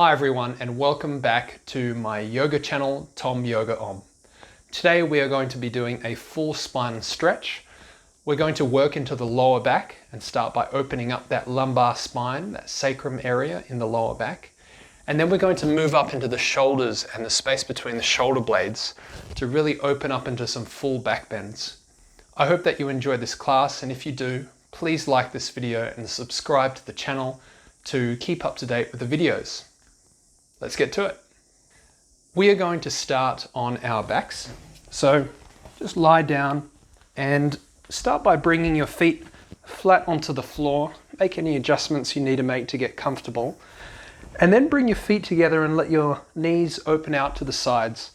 Hi everyone, and welcome back to my yoga channel, 𝐤𝐨𝐬. Today we are going to be doing a full spine stretch. We're going to work into the lower back and start by opening up that lumbar spine, that sacrum area in the lower back. And then we're going to move up into the shoulders and the space between the shoulder blades to really open up into some full back bends. I hope that you enjoy this class, and if you do, please like this video and subscribe to the channel to keep up to date with the videos. Let's get to it. We are going to start on our backs. So just lie down and start by bringing your feet flat onto the floor. Make any adjustments you need to make to get comfortable. And then bring your feet together and let your knees open out to the sides.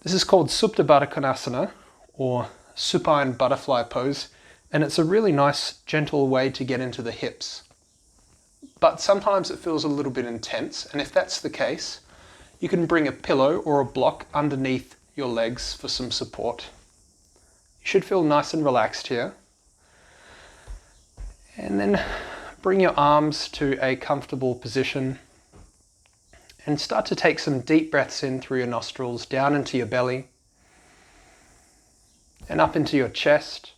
This is called Supta Baddha Konasana, or supine butterfly pose. And it's a really nice, gentle way to get into the hips. But sometimes it feels a little bit intense, and if that's the case, you can bring a pillow or a block underneath your legs for some support. You should feel nice and relaxed here. And then bring your arms to a comfortable position and start to take some deep breaths in through your nostrils, down into your belly and up into your chest.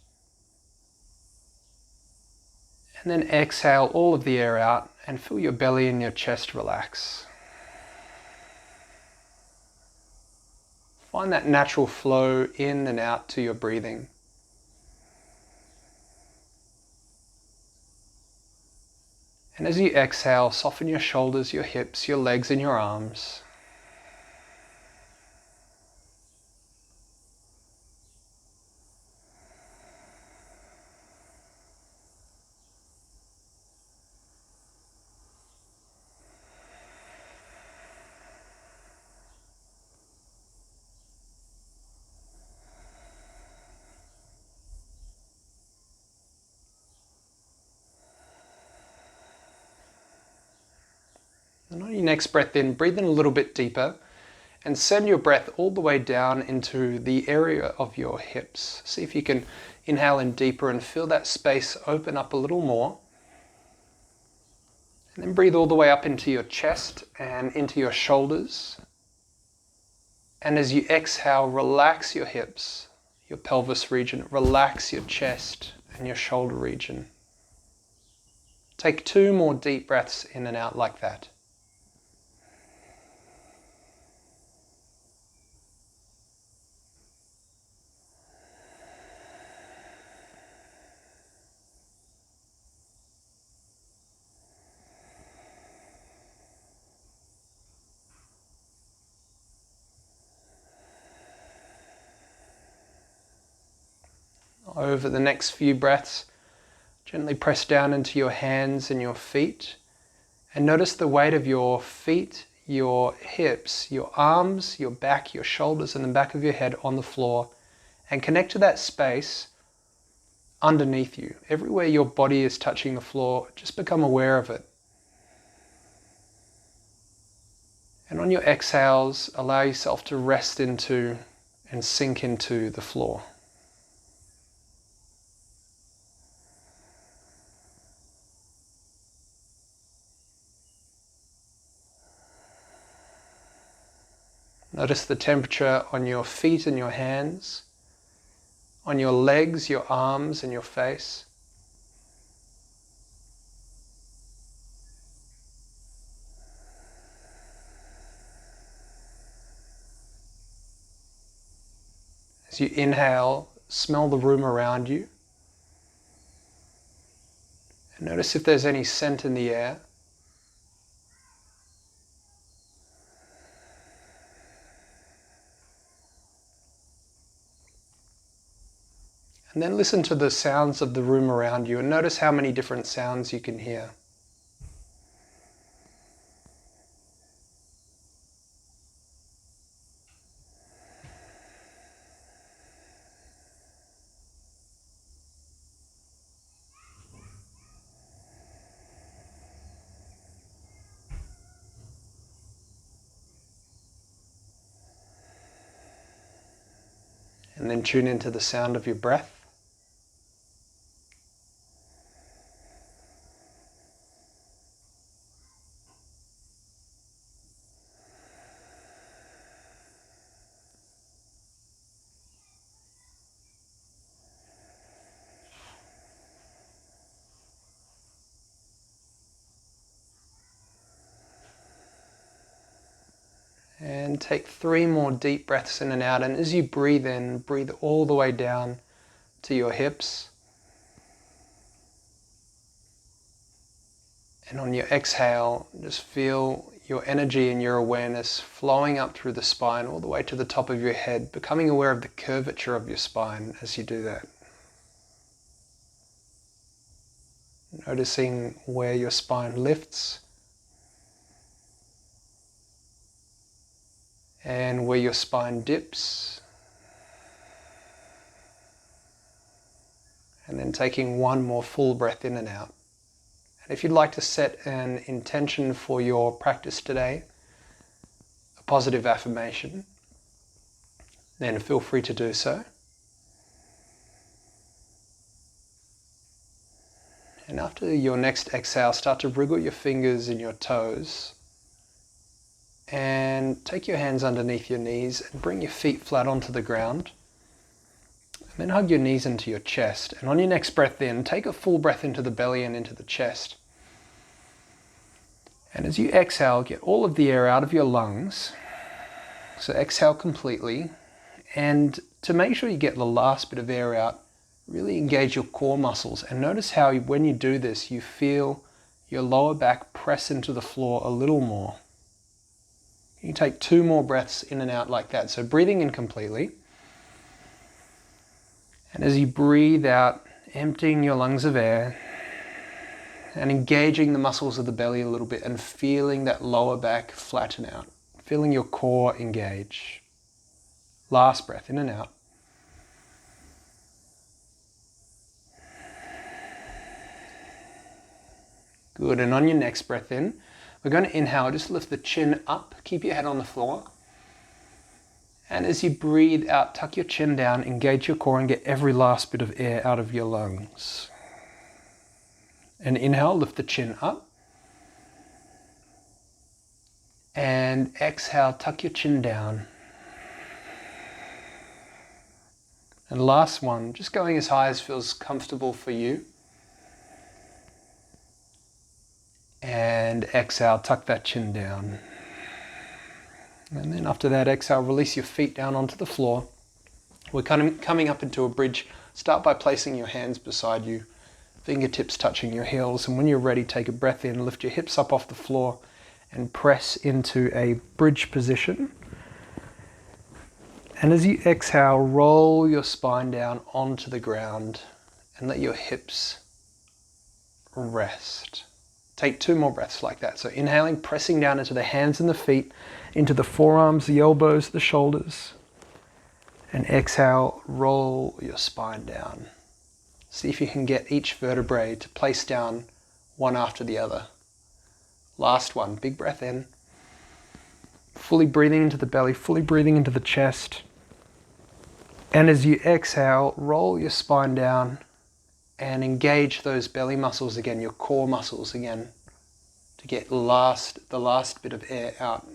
And then exhale all of the air out and feel your belly and your chest relax. Find that natural flow in and out to your breathing. And as you exhale, soften your shoulders, your hips, your legs and your arms. And on your next breath in, breathe in a little bit deeper and send your breath all the way down into the area of your hips. See if you can inhale in deeper and feel that space open up a little more. And then breathe all the way up into your chest and into your shoulders. And as you exhale, relax your hips, your pelvis region, relax your chest and your shoulder region. Take 2 more deep breaths in and out like that. Over the next few breaths, gently press down into your hands and your feet and notice the weight of your feet, your hips, your arms, your back, your shoulders and the back of your head on the floor, and connect to that space underneath you. Everywhere your body is touching the floor, just become aware of it. And on your exhales, allow yourself to rest into and sink into the floor. Notice the temperature on your feet and your hands, on your legs, your arms and your face. As you inhale, smell the room around you. And notice if there's any scent in the air. And then listen to the sounds of the room around you and notice how many different sounds you can hear. And then tune into the sound of your breath. And take 3 more deep breaths in and out. And as you breathe in, breathe all the way down to your hips. And on your exhale, just feel your energy and your awareness flowing up through the spine all the way to the top of your head, becoming aware of the curvature of your spine as you do that. Noticing where your spine lifts and where your spine dips. And then taking 1 more full breath in and out. And if you'd like to set an intention for your practice today, a positive affirmation, then feel free to do so. And after your next exhale, start to wriggle your fingers and your toes. And take your hands underneath your knees and bring your feet flat onto the ground. And then hug your knees into your chest. And on your next breath in, take a full breath into the belly and into the chest. And as you exhale, get all of the air out of your lungs. So exhale completely. And to make sure you get the last bit of air out, really engage your core muscles. And notice how when you do this, you feel your lower back press into the floor a little more. You take 2 more breaths in and out like that. So breathing in completely. And as you breathe out, emptying your lungs of air and engaging the muscles of the belly a little bit and feeling that lower back flatten out. Feeling your core engage. Last breath in and out. Good, and on your next breath in, we're going to inhale, just lift the chin up, keep your head on the floor. And as you breathe out, tuck your chin down, engage your core and get every last bit of air out of your lungs. And inhale, lift the chin up. And exhale, tuck your chin down. And last one, just going as high as feels comfortable for you. And exhale, tuck that chin down. And then after that exhale, release your feet down onto the floor. We're coming up into a bridge. Start by placing your hands beside you, fingertips touching your heels. And when you're ready, take a breath in, lift your hips up off the floor and press into a bridge position. And as you exhale, roll your spine down onto the ground and let your hips rest. Take 2 more breaths like that. So inhaling, pressing down into the hands and the feet, into the forearms, the elbows, the shoulders. And exhale, roll your spine down. See if you can get each vertebrae to place down one after the other. Last one, big breath in. Fully breathing into the belly, fully breathing into the chest. And as you exhale, roll your spine down and engage those belly muscles again, your core muscles again, to get the last bit of air out.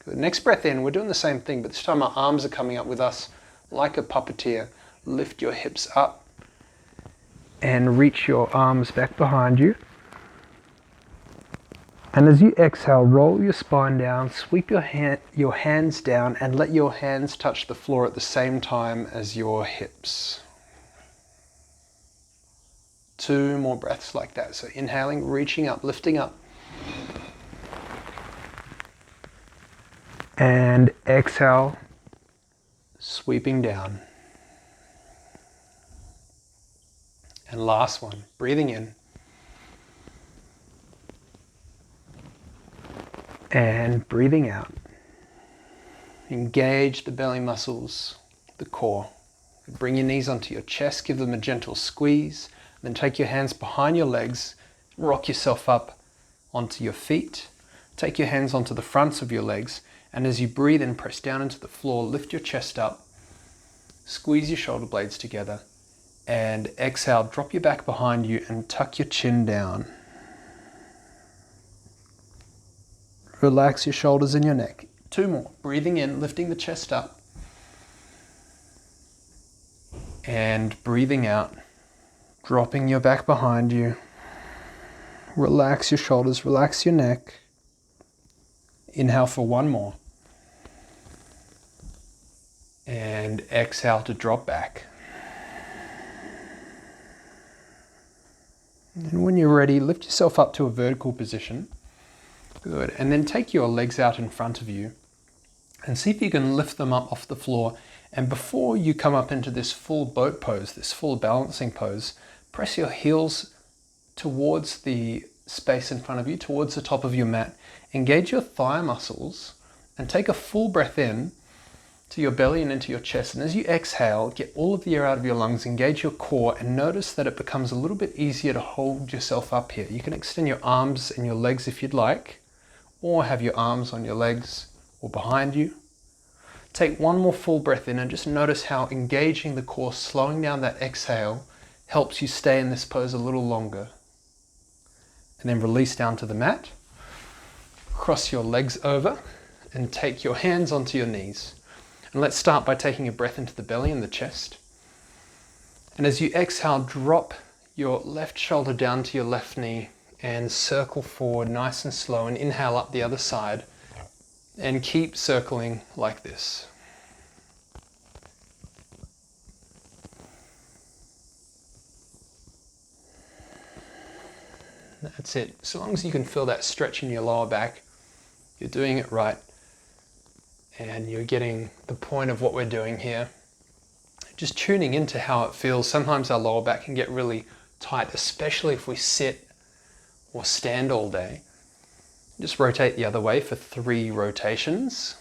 Good. Next breath in, we're doing the same thing, but this time our arms are coming up with us like a puppeteer. Lift your hips up and reach your arms back behind you. And as you exhale, roll your spine down, sweep your hands down and let your hands touch the floor at the same time as your hips. 2 more breaths like that. So inhaling, reaching up, lifting up. And exhale, sweeping down. And last one, breathing in. And breathing out. Engage the belly muscles, the core. Bring your knees onto your chest, give them a gentle squeeze. Then take your hands behind your legs, rock yourself up onto your feet. Take your hands onto the fronts of your legs, and as you breathe in, press down into the floor, lift your chest up, squeeze your shoulder blades together, and exhale, drop your back behind you and tuck your chin down. Relax your shoulders and your neck. 2 more. Breathing in, lifting the chest up, and breathing out. Dropping your back behind you. Relax your shoulders, relax your neck. Inhale for one more. And exhale to drop back. And when you're ready, lift yourself up to a vertical position. Good. And then take your legs out in front of you and see if you can lift them up off the floor. And before you come up into this full boat pose, this full balancing pose, press your heels towards the space in front of you, towards the top of your mat. Engage your thigh muscles and take a full breath in to your belly and into your chest. And as you exhale, get all of the air out of your lungs, engage your core, and notice that it becomes a little bit easier to hold yourself up here. You can extend your arms and your legs if you'd like, or have your arms on your legs or behind you. Take one more full breath in and just notice how engaging the core, slowing down that exhale, helps you stay in this pose a little longer. And then release down to the mat. Cross your legs over and take your hands onto your knees. And let's start by taking a breath into the belly and the chest. And as you exhale, drop your left shoulder down to your left knee and circle forward nice and slow, and inhale up the other side and keep circling like this. That's it. So long as you can feel that stretch in your lower back, you're doing it right. And you're getting the point of what we're doing here. Just tuning into how it feels. Sometimes our lower back can get really tight, especially if we sit or stand all day. Just rotate the other way for 3 rotations.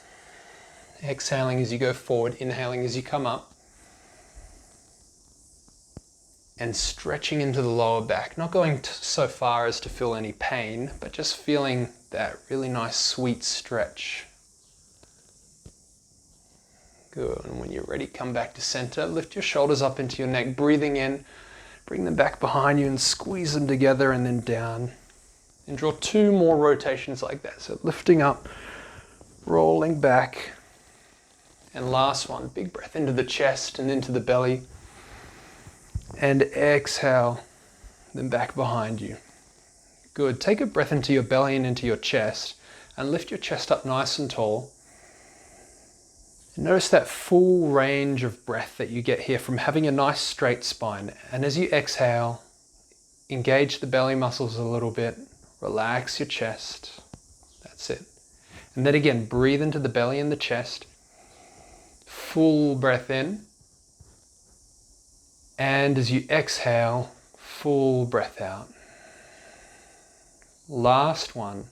Exhaling as you go forward, inhaling as you come up. And stretching into the lower back, not going so far as to feel any pain, but just feeling that really nice sweet stretch. Good, and when you're ready, come back to center. Lift your shoulders up into your neck, breathing in. Bring them back behind you and squeeze them together, and then down. And draw 2 more rotations like that. So lifting up, rolling back. And last one, big breath into the chest and into the belly. And exhale, then back behind you. Good, take a breath into your belly and into your chest, and lift your chest up nice and tall. Notice that full range of breath that you get here from having a nice straight spine. And as you exhale, engage the belly muscles a little bit, relax your chest. That's it. And then again, breathe into the belly and the chest. Full breath in. And as you exhale, full breath out. Last one,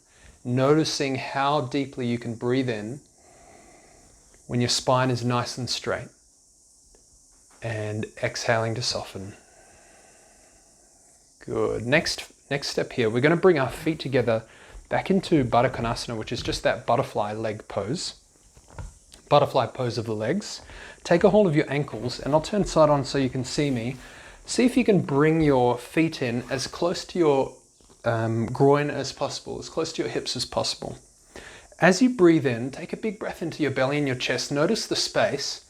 noticing how deeply you can breathe in when your spine is nice and straight, and exhaling to soften. Good. Next step here, we're going to bring our feet together back into Baddha Konasana, which is just that butterfly leg pose. Butterfly pose of the legs. Take a hold of your ankles, and I'll turn side on so you can see me. See if you can bring your feet in as close to your groin as possible, as close to your hips as possible. As you breathe in, take a big breath into your belly and your chest. Notice the space.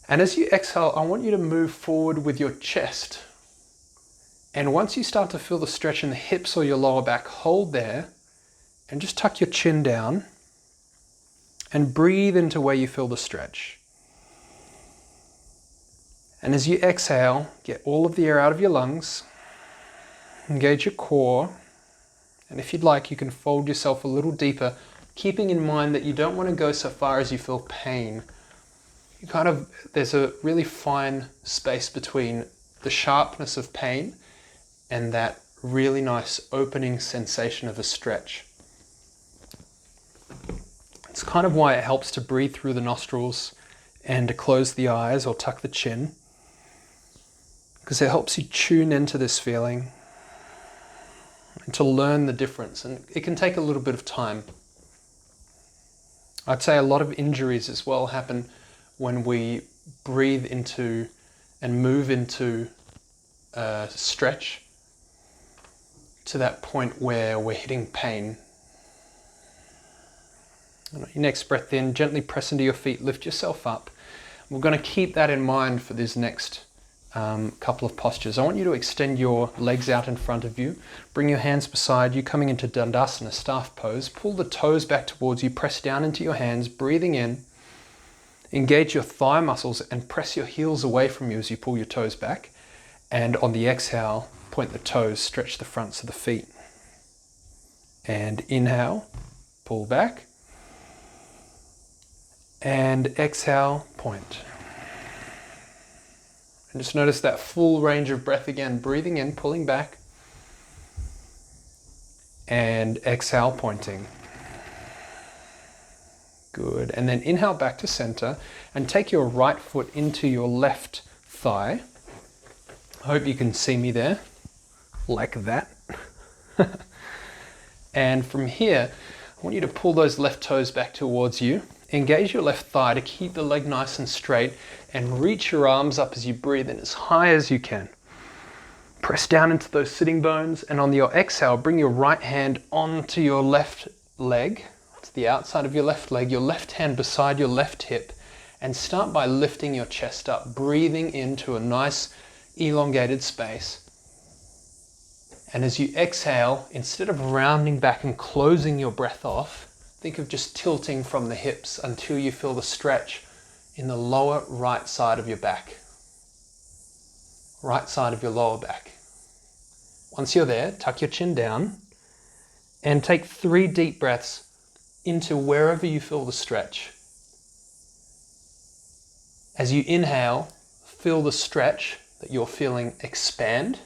And as you exhale, I want you to move forward with your chest. And once you start to feel the stretch in the hips or your lower back, hold there and just tuck your chin down and breathe into where you feel the stretch. And as you exhale, get all of the air out of your lungs, engage your core. And if you'd like, you can fold yourself a little deeper, keeping in mind that you don't want to go so far as you feel pain. There's a really fine space between the sharpness of pain and that really nice opening sensation of a stretch. It's kind of why it helps to breathe through the nostrils and to close the eyes or tuck the chin, because it helps you tune into this feeling and to learn the difference. And it can take a little bit of time. I'd say a lot of injuries as well happen when we breathe into and move into a stretch to that point where we're hitting pain. And on your next breath in, gently press into your feet, lift yourself up. We're going to keep that in mind for this next couple of postures. I want you to extend your legs out in front of you. Bring your hands beside you, coming into Dandasana, staff pose. Pull the toes back towards you, press down into your hands, breathing in. Engage your thigh muscles and press your heels away from you as you pull your toes back. And on the exhale, point the toes, stretch the fronts of the feet. And inhale, pull back. And exhale, point. And just notice that full range of breath again, breathing in, pulling back. And exhale, pointing. Good. And then inhale back to center and take your right foot into your left thigh. I hope you can see me there, like that. And from here, I want you to pull those left toes back towards you. Engage your left thigh to keep the leg nice and straight and reach your arms up as you breathe in as high as you can. Press down into those sitting bones, and on your exhale, bring your right hand onto your left leg, to the outside of your left leg, your left hand beside your left hip, and start by lifting your chest up, breathing into a nice elongated space. And as you exhale, instead of rounding back and closing your breath off, think of just tilting from the hips until you feel the stretch in the lower right side of your back. Right side of your lower back. Once you're there, tuck your chin down and take 3 deep breaths into wherever you feel the stretch. As you inhale, feel the stretch that you're feeling expand.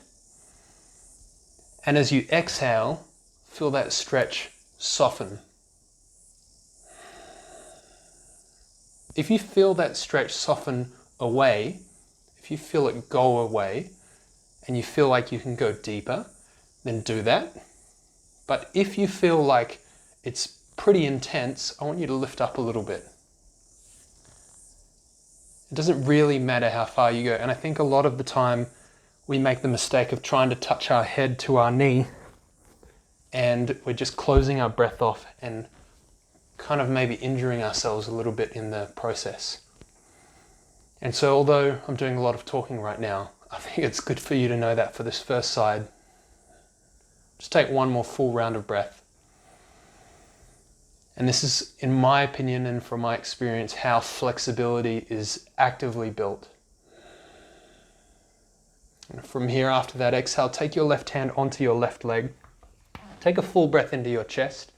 And as you exhale, feel that stretch soften. If you feel that stretch soften away, if you feel it go away, and you feel like you can go deeper, then do that. But if you feel like it's pretty intense, I want you to lift up a little bit. It doesn't really matter how far you go. And I think a lot of the time we make the mistake of trying to touch our head to our knee, and we're just closing our breath off and kind of maybe injuring ourselves a little bit in the process. And so although I'm doing a lot of talking right now, I think it's good for you to know that for this first side. Just take one more full round of breath. And this is, in my opinion and from my experience, how flexibility is actively built. And from here, after that exhale, take your left hand onto your left leg. Take a full breath into your chest,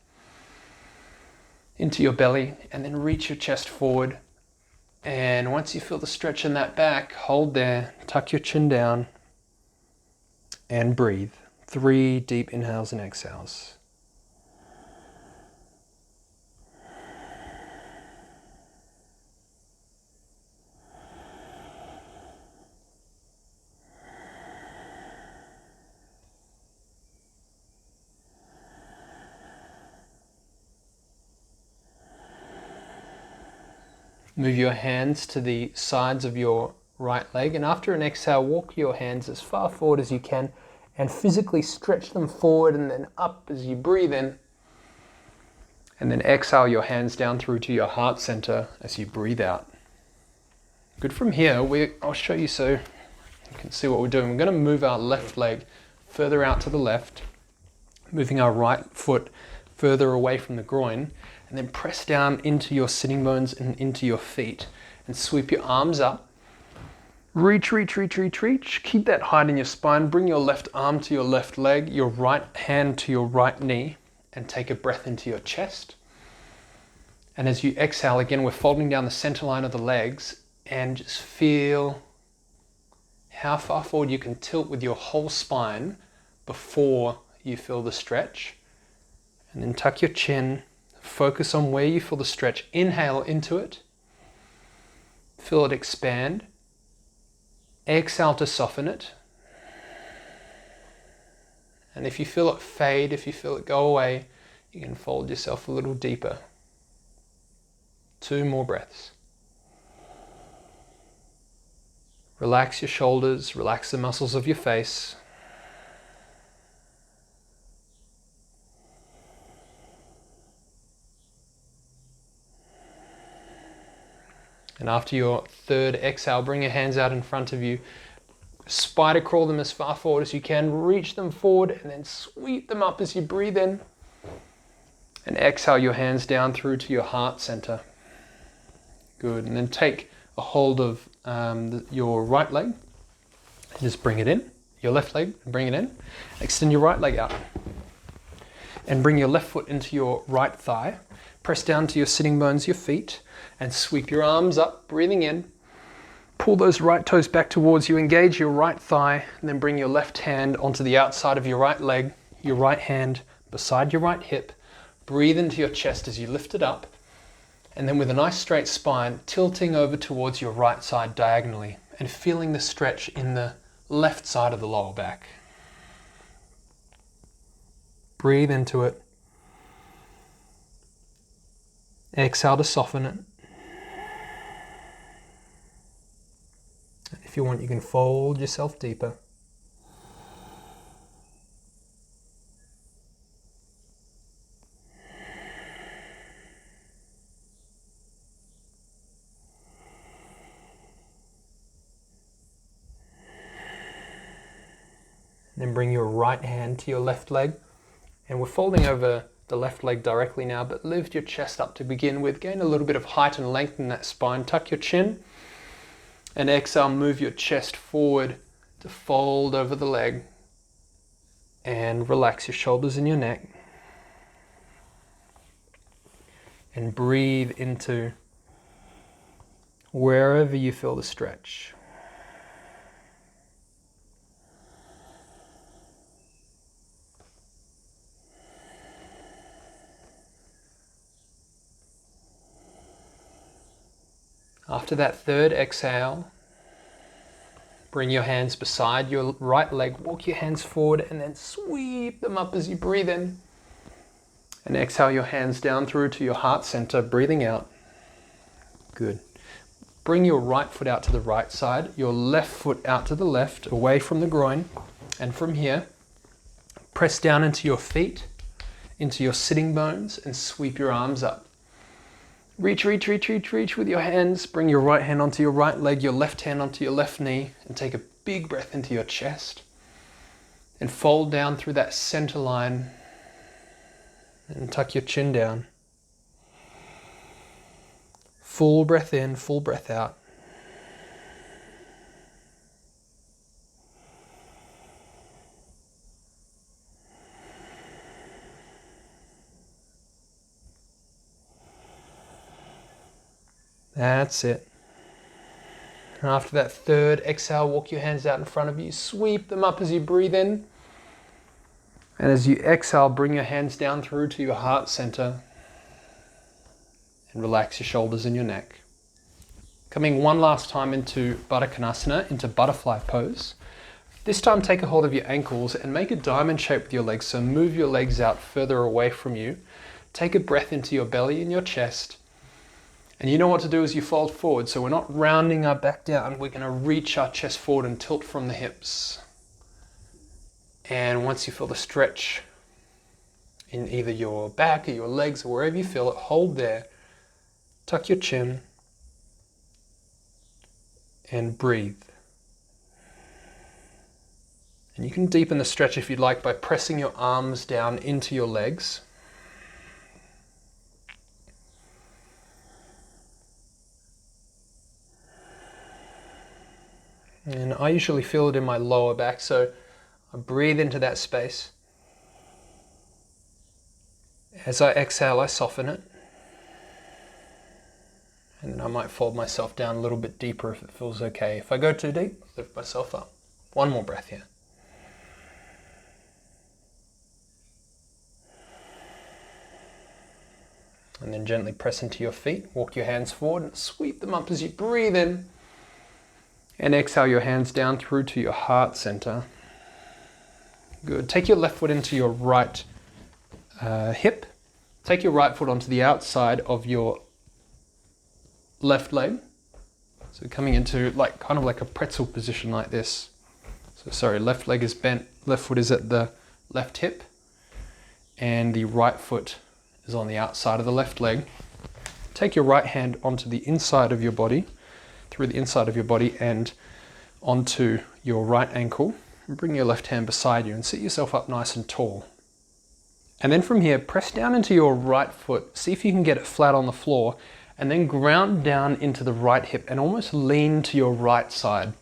into your belly, and then reach your chest forward. And once you feel the stretch in that back, hold there, tuck your chin down, and breathe. 3 deep inhales and exhales. Move your hands to the sides of your right leg, and after an exhale, walk your hands as far forward as you can and physically stretch them forward and then up as you breathe in. And then exhale your hands down through to your heart center as you breathe out. Good. From here, I'll show you so you can see what we're doing. We're going to move our left leg further out to the left, moving our right foot further away from the groin, and then press down into your sitting bones and into your feet and sweep your arms up. Reach, reach, reach, reach, reach. Keep that height in your spine. Bring your left arm to your left leg, your right hand to your right knee, and take a breath into your chest. And as you exhale, again, we're folding down the center line of the legs, and just feel how far forward you can tilt with your whole spine before you feel the stretch. And then tuck your chin. Focus on where you feel the stretch. Inhale into it. Feel it expand. Exhale to soften it. And if you feel it fade, if you feel it go away, you can fold yourself a little deeper. 2 more breaths. Relax your shoulders, relax the muscles of your face. And after your 3rd exhale, bring your hands out in front of you. Spider crawl them as far forward as you can. Reach them forward and then sweep them up as you breathe in. And exhale your hands down through to your heart center. Good. And then take a hold of your right leg. And just bring it in. Your left leg, bring it in. Extend your right leg out. And bring your left foot into your right thigh. Press down to your sitting bones, your feet, and sweep your arms up, breathing in. Pull those right toes back towards you, engage your right thigh, and then bring your left hand onto the outside of your right leg, your right hand beside your right hip. Breathe into your chest as you lift it up, and then with a nice straight spine, tilting over towards your right side diagonally, and feeling the stretch in the left side of the lower back. Breathe into it. Exhale to soften it. If you want, you can fold yourself deeper. Then bring your right hand to your left leg. And we're folding over the left leg directly now, but lift your chest up to begin with. Gain a little bit of height and length in that spine. Tuck your chin. And exhale, move your chest forward to fold over the leg. And relax your shoulders and your neck. And breathe into wherever you feel the stretch. After that third exhale, bring your hands beside your right leg, walk your hands forward and then sweep them up as you breathe in. And exhale your hands down through to your heart center, breathing out. Good. Bring your right foot out to the right side, your left foot out to the left, away from the groin. And from here, press down into your feet, into your sitting bones and sweep your arms up. Reach, reach, reach, reach, reach with your hands. Bring your right hand onto your right leg, your left hand onto your left knee, and take a big breath into your chest. And fold down through that center line and tuck your chin down. Full breath in, full breath out. That's it. And after that third exhale, walk your hands out in front of you. Sweep them up as you breathe in. And as you exhale, bring your hands down through to your heart center. And relax your shoulders and your neck. Coming one last time into Baddha Konasana, into butterfly pose. This time take a hold of your ankles and make a diamond shape with your legs. So move your legs out further away from you. Take a breath into your belly and your chest. And you know what to do as you fold forward. So we're not rounding our back down. We're going to reach our chest forward and tilt from the hips. And once you feel the stretch in either your back or your legs or wherever you feel it, hold there. Tuck your chin. And breathe. And you can deepen the stretch if you'd like by pressing your arms down into your legs. And I usually feel it in my lower back, so I breathe into that space. As I exhale, I soften it. And then I might fold myself down a little bit deeper if it feels okay. If I go too deep, I'll lift myself up. One more breath here. And then gently press into your feet. Walk your hands forward and sweep them up as you breathe in. And exhale your hands down through to your heart center. Good. Take your left foot into your right hip. Take your right foot onto the outside of your left leg. So coming into kind of like a pretzel position like this. So sorry, left leg is bent, left foot is at the left hip, and the right foot is on the outside of the left leg. Take your right hand onto the inside of your body, through the inside of your body, and onto your right ankle and bring your left hand beside you and sit yourself up nice and tall. And then from here, press down into your right foot. See if you can get it flat on the floor, and then ground down into the right hip and almost lean to your right side.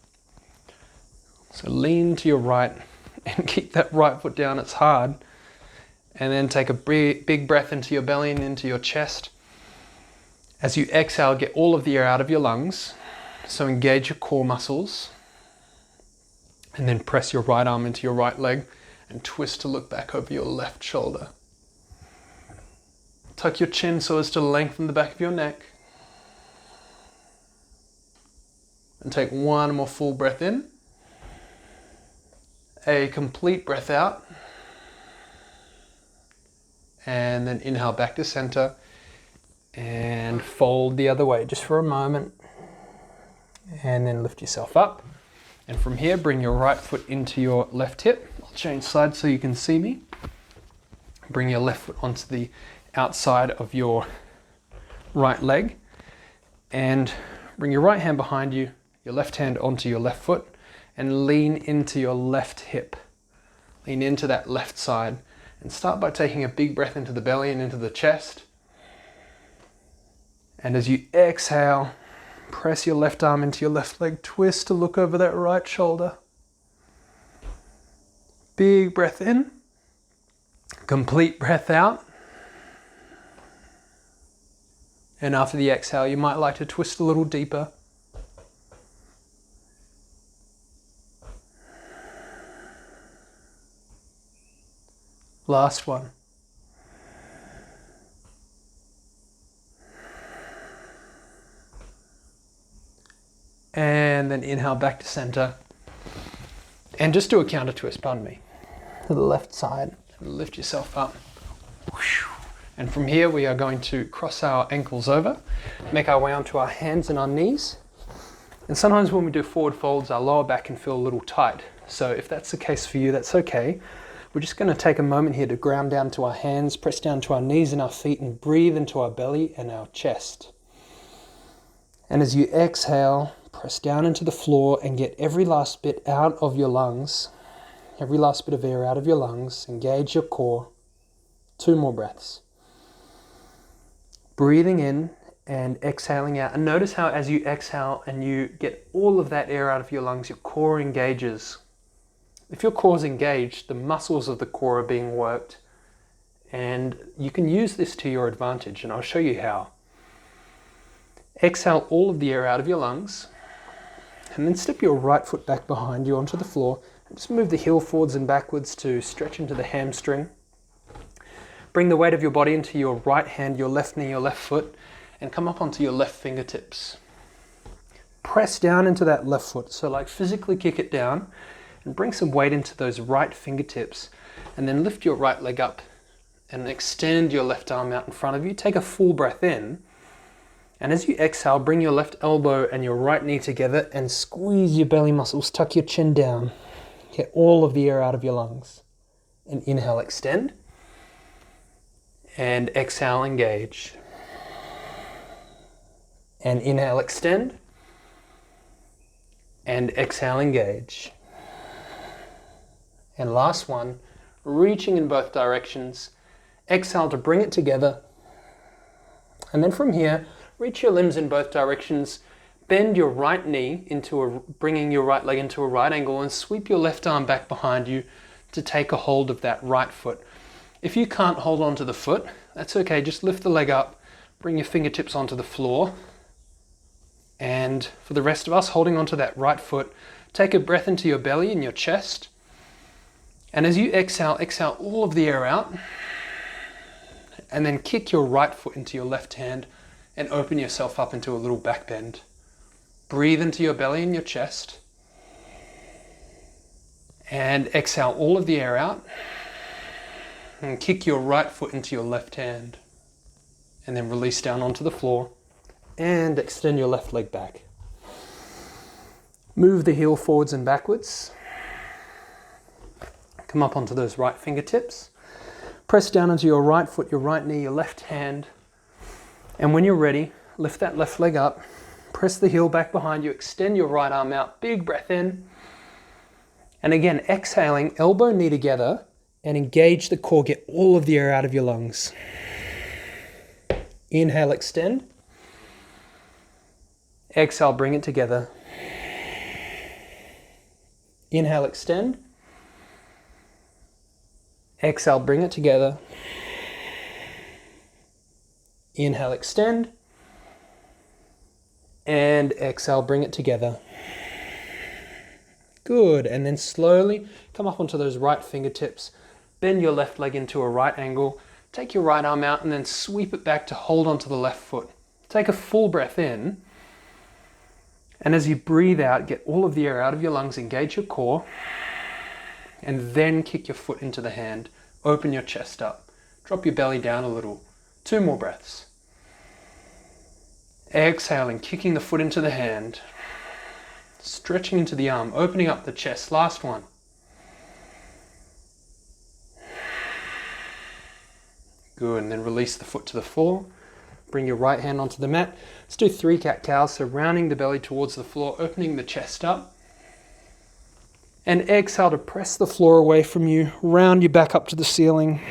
So lean to your right and keep that right foot down. It's hard. And then take a big breath into your belly and into your chest. As you exhale, get all of the air out of your lungs. So engage your core muscles. And then press your right arm into your right leg and twist to look back over your left shoulder. Tuck your chin so as to lengthen the back of your neck. And take one more full breath in. A complete breath out. And then inhale back to center. And fold the other way just for a moment. And then lift yourself up. And from here, bring your right foot into your left hip. I'll change sides so you can see me. Bring your left foot onto the outside of your right leg. And bring your right hand behind you, your left hand onto your left foot, and lean into your left hip. Lean into that left side. And start by taking a big breath into the belly and into the chest. And as you exhale, press your left arm into your left leg, twist to look over that right shoulder. Big breath in, complete breath out. And after the exhale, you might like to twist a little deeper. Last one. And then inhale back to center. And just do a counter twist, pardon me, to the left side. And lift yourself up. And from here we are going to cross our ankles over, make our way onto our hands and our knees. And sometimes when we do forward folds, our lower back can feel a little tight. So if that's the case for you, that's okay. We're just going to take a moment here to ground down to our hands, press down to our knees and our feet, and breathe into our belly and our chest. And as you exhale, press down into the floor and get every last bit out of your lungs, every last bit of air out of your lungs. Engage your core. 2 more breaths. Breathing in and exhaling out. And notice how as you exhale and you get all of that air out of your lungs, your core engages. If your core is engaged, the muscles of the core are being worked, and you can use this to your advantage, and I'll show you how. Exhale all of the air out of your lungs, and then step your right foot back behind you onto the floor, and just move the heel forwards and backwards to stretch into the hamstring. Bring the weight of your body into your right hand, your left knee, your left foot, and come up onto your left fingertips. Press down into that left foot, so like physically kick it down, and bring some weight into those right fingertips, and then lift your right leg up and extend your left arm out in front of you. Take a full breath in, and as you exhale, bring your left elbow and your right knee together and squeeze your belly muscles, tuck your chin down, get all of the air out of your lungs. And inhale, extend, and exhale, engage. And inhale, extend, and exhale, engage. And last one, reaching in both directions. Exhale to bring it together. And then from here, reach your limbs in both directions. Bend your right knee bringing your right leg into a right angle, and sweep your left arm back behind you to take a hold of that right foot. If you can't hold on to the foot, that's okay. Just lift the leg up, bring your fingertips onto the floor. And for the rest of us, holding onto that right foot, take a breath into your belly and your chest. And as you exhale, exhale all of the air out, and then kick your right foot into your left hand and open yourself up into a little back bend. Breathe into your belly and your chest, and exhale all of the air out, and kick your right foot into your left hand, and then release down onto the floor, and extend your left leg back. Move the heel forwards and backwards. Come up onto those right fingertips. Press down into your right foot, your right knee, your left hand. And when you're ready, lift that left leg up Press the heel back behind you, extend your right arm out, big breath in. And again, exhaling, elbow knee together, and engage the core, get all of the air out of your lungs. Inhale, extend. Exhale, bring it together. Inhale, extend. Exhale, bring it together. Inhale, extend. And exhale, bring it together. Good. And then slowly come up onto those right fingertips. Bend your left leg into a right angle. Take your right arm out and then sweep it back to hold onto the left foot. Take a full breath in. And as you breathe out, get all of the air out of your lungs, engage your core. And then kick your foot into the hand. Open your chest up. Drop your belly down a little. 2 more breaths. Exhaling, kicking the foot into the hand. Stretching into the arm, opening up the chest. Last one. Good, and then release the foot to the floor. Bring your right hand onto the mat. Let's do 3 cat-cows, so rounding the belly towards the floor, opening the chest up. And exhale to press the floor away from you. Round your back up to the ceiling.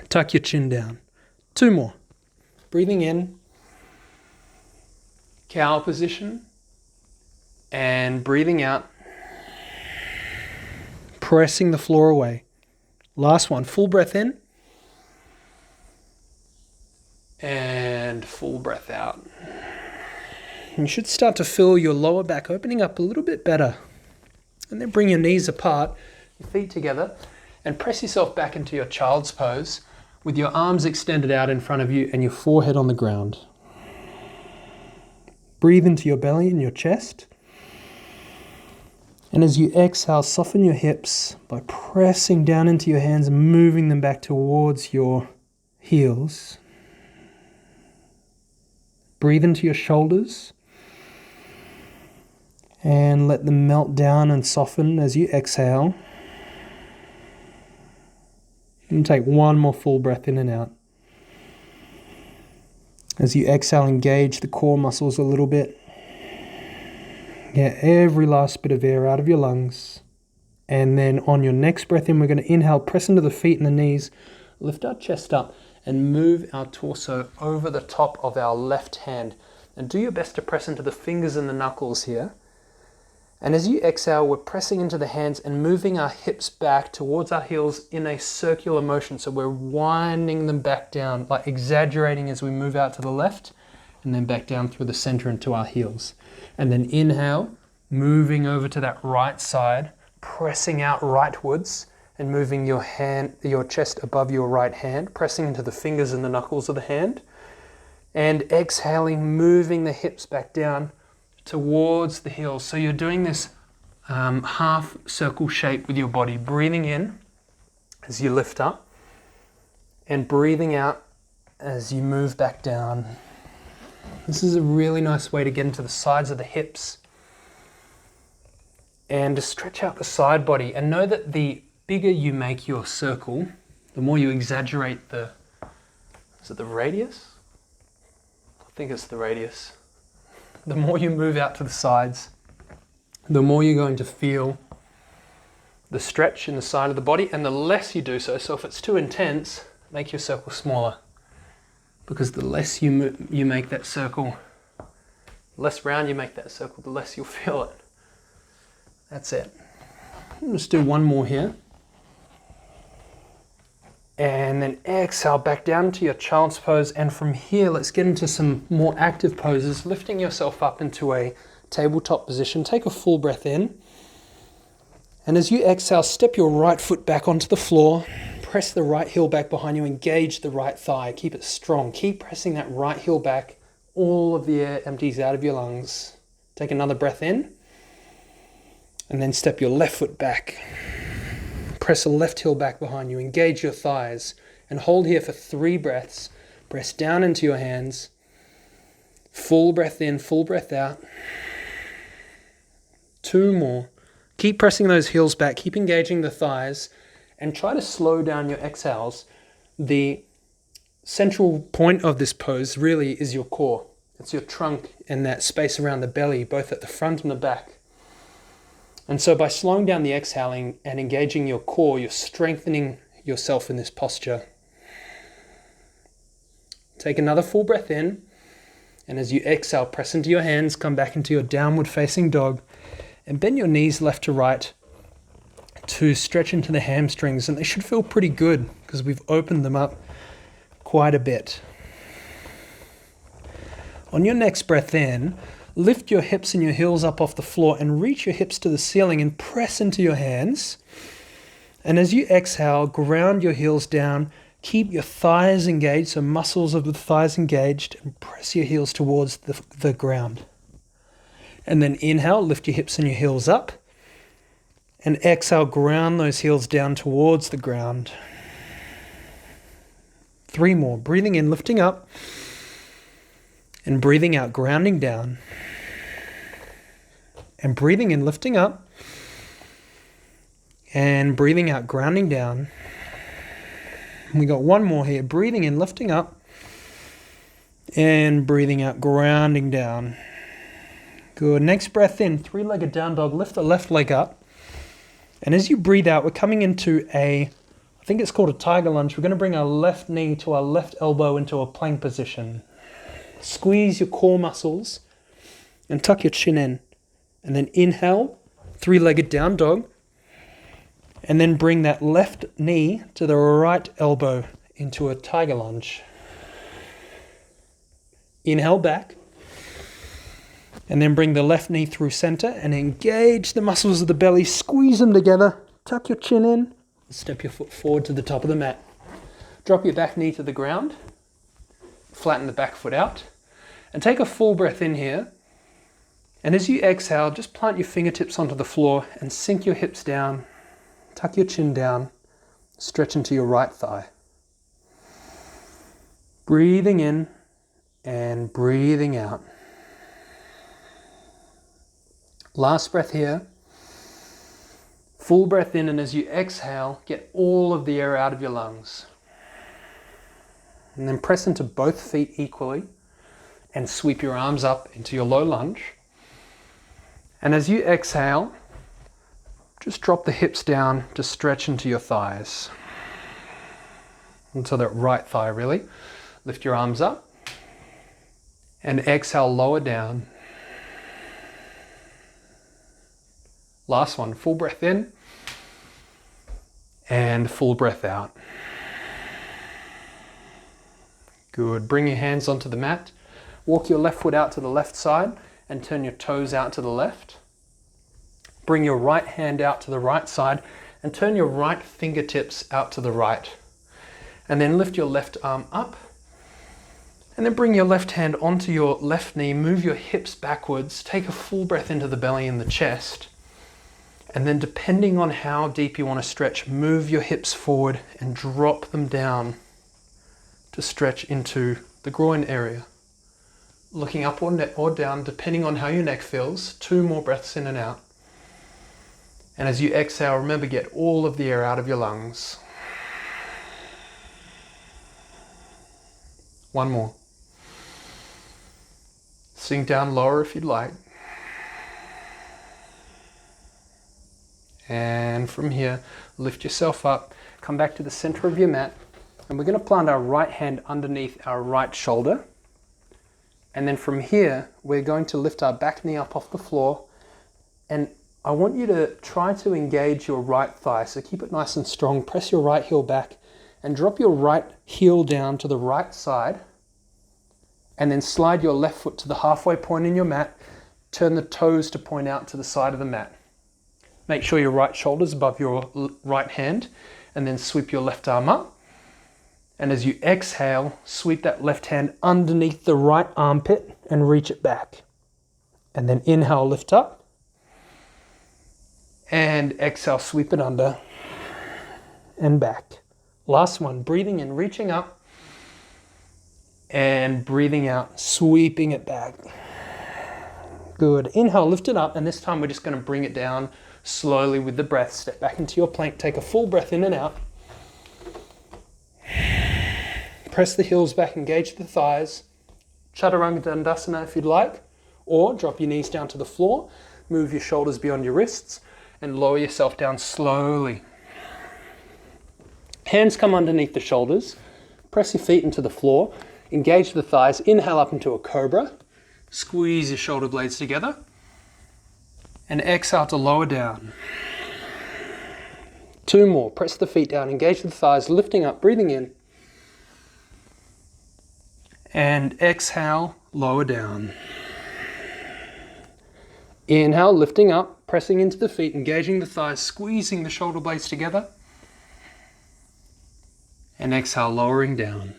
Tuck your chin down. 2 more. Breathing in. Cow position. And breathing out. Pressing the floor away. Last one. Full breath in. And full breath out. You should start to feel your lower back opening up a little bit better. And then bring your knees apart, your feet together, and press yourself back into your child's pose with your arms extended out in front of you and your forehead on the ground. Breathe into your belly and your chest. And as you exhale, soften your hips by pressing down into your hands and moving them back towards your heels. Breathe into your shoulders. And let them melt down and soften as you exhale. And take 1 more full breath in and out. As you exhale, engage the core muscles a little bit. Get every last bit of air out of your lungs. And then on your next breath in, we're going to inhale, press into the feet and the knees, lift our chest up and move our torso over the top of our left hand. And do your best to press into the fingers and the knuckles here. And as you exhale, we're pressing into the hands and moving our hips back towards our heels in a circular motion. So we're winding them back down, like exaggerating as we move out to the left and then back down through the center into our heels. And then inhale, moving over to that right side, pressing out rightwards and moving your chest above your right hand, pressing into the fingers and the knuckles of the hand. And exhaling, moving the hips back down towards the heels. So you're doing this half circle shape with your body, breathing in as you lift up and breathing out as you move back down. This is a really nice way to get into the sides of the hips and to stretch out the side body. And know that the bigger you make your circle, the more you exaggerate is it the radius? I think it's the radius. The more you move out to the sides, the more you're going to feel the stretch in the side of the body, and the less you do so. So if it's too intense, make your circle smaller, because the less you make that circle, the less round you make that circle, the less you'll feel it. That's it. Let's do 1 more here. And then exhale back down to your child's pose. And from here, let's get into some more active poses, lifting yourself up into a tabletop position. Take a full breath in. And as you exhale, step your right foot back onto the floor. Press the right heel back behind you. Engage the right thigh. Keep it strong. Keep pressing that right heel back. All of the air empties out of your lungs. Take another breath in. And then step your left foot back. Press the left heel back behind you. Engage your thighs. And hold here for 3 breaths. Press down into your hands. Full breath in, full breath out. 2 more. Keep pressing those heels back. Keep engaging the thighs. And try to slow down your exhales. The central point of this pose really is your core. It's your trunk and that space around the belly, both at the front and the back. And so by slowing down the exhaling and engaging your core, you're strengthening yourself in this posture. Take another full breath in. And as you exhale, press into your hands, come back into your downward facing dog, and bend your knees left to right to stretch into the hamstrings. And they should feel pretty good because we've opened them up quite a bit. On your next breath in, lift your hips and your heels up off the floor and reach your hips to the ceiling and press into your hands. And as you exhale, ground your heels down. Keep your thighs engaged, so muscles of the thighs engaged, and press your heels towards the ground. And then inhale, lift your hips and your heels up. And exhale, ground those heels down towards the ground. 3 more. Breathing in, lifting up. And breathing out, grounding down. And breathing in, lifting up. And breathing out, grounding down. We got 1 more here. Breathing in, lifting up. And breathing out, grounding down. Good. Next breath in, 3-legged down dog. Lift the left leg up. And as you breathe out, we're coming into I think it's called a tiger lunge. We're going to bring our left knee to our left elbow into a plank position. Squeeze your core muscles and tuck your chin in. And then inhale, 3-legged down dog. And then bring that left knee to the right elbow into a tiger lunge. Inhale back. And then bring the left knee through center and engage the muscles of the belly. Squeeze them together. Tuck your chin in. Step your foot forward to the top of the mat. Drop your back knee to the ground. Flatten the back foot out. And take a full breath in here. And as you exhale, just plant your fingertips onto the floor and sink your hips down. Tuck your chin down, stretch into your right thigh. Breathing in and breathing out. Last breath here. Full breath in, and as you exhale, get all of the air out of your lungs. And then press into both feet equally and sweep your arms up into your low lunge. And as you exhale, just drop the hips down to stretch into your thighs. Into that right thigh really. Lift your arms up. And exhale, lower down. Last one, full breath in. And full breath out. Good, bring your hands onto the mat. Walk your left foot out to the left side and turn your toes out to the left. Bring your right hand out to the right side and turn your right fingertips out to the right. And then lift your left arm up. And then bring your left hand onto your left knee. Move your hips backwards. Take a full breath into the belly and the chest. And then depending on how deep you want to stretch, move your hips forward and drop them down to stretch into the groin area. Looking up or down, depending on how your neck feels. 2 more breaths in and out. And as you exhale, remember, get all of the air out of your lungs. 1 more. Sink down lower if you'd like. And from here, lift yourself up, come back to the center of your mat, and we're going to plant our right hand underneath our right shoulder. And then from here, we're going to lift our back knee up off the floor, and I want you to try to engage your right thigh. So keep it nice and strong. Press your right heel back and drop your right heel down to the right side. And then slide your left foot to the halfway point in your mat. Turn the toes to point out to the side of the mat. Make sure your right shoulder's above your right hand. And then sweep your left arm up. And as you exhale, sweep that left hand underneath the right armpit and reach it back. And then inhale, lift up. And exhale, sweep it under and back. Last one, breathing in, reaching up. And breathing out, sweeping it back. Good. Inhale, lift it up. And this time we're just going to bring it down slowly with the breath. Step back into your plank. Take a full breath in and out. Press the heels back, engage the thighs. Chaturanga Dandasana if you'd like, or drop your knees down to the floor, move your shoulders beyond your wrists, and lower yourself down slowly. Hands come underneath the shoulders, press your feet into the floor, engage the thighs, inhale up into a cobra, squeeze your shoulder blades together, and exhale to lower down. 2 more, press the feet down, engage the thighs, lifting up, breathing in, and exhale, lower down. Inhale, lifting up, pressing into the feet, engaging the thighs, squeezing the shoulder blades together, and exhale, lowering down.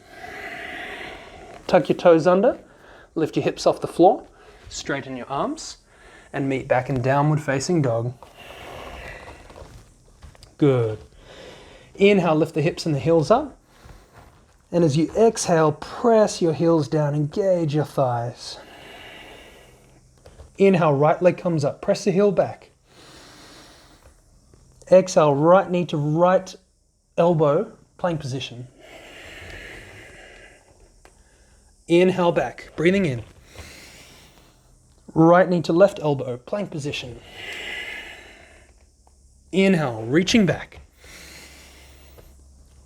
Tuck your toes under, lift your hips off the floor, straighten your arms, and meet back in downward facing dog. Good. Inhale, lift the hips and the heels up. And as you exhale, press your heels down, engage your thighs. Inhale, right leg comes up, press the heel back. Exhale, right knee to right elbow, plank position. Inhale back, breathing in. Right knee to left elbow, plank position. Inhale, reaching back.